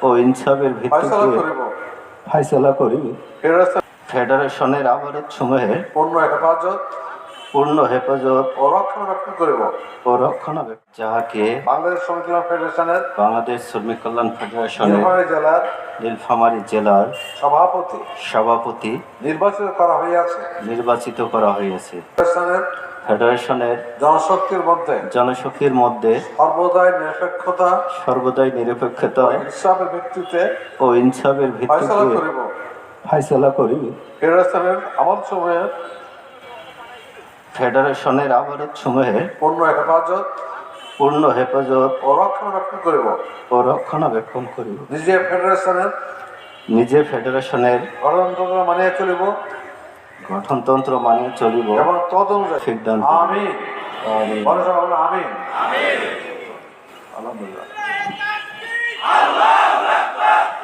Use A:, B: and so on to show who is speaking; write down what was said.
A: ও ইনসাফের ভিত্তিতে ফাইসলা করিবে। ফেডারেশনের আবরত সমূহে পূর্ণ হেফাজত
B: ও রক্ষণাবেক্ষণ করিব
A: যাহাকে
B: বাংলাদেশ শ্রমিক কল্যাণ ফেডারেশনের
A: বাংলাদেশ শ্রমিক কল্যাণ ফেডারেশনের
B: নীলফামারী জেলার
A: নীলফামারী জেলার সভাপতি
B: নির্বাচিত করা হইয়াছে।
A: ফেডারেশনের জনশক্তির মধ্যে সর্বদাই নিরপেক্ষতা ও ইনসাফের ভিত্তিতে ফাইসলা করিবে। ফেডারেশনের আবরত সমূহে পূর্ণ হেফাজত
B: ও রক্ষণাবেক্ষণ করিব।
A: নিজে ফেডারেশনের গঠনতন্ত্র মানিয়ে চলিব
B: এবং তদনুযায়ী
A: সিদ্ধান্ত।
B: আমিন। আমিন।
A: আলহামদুলিল্লাহ।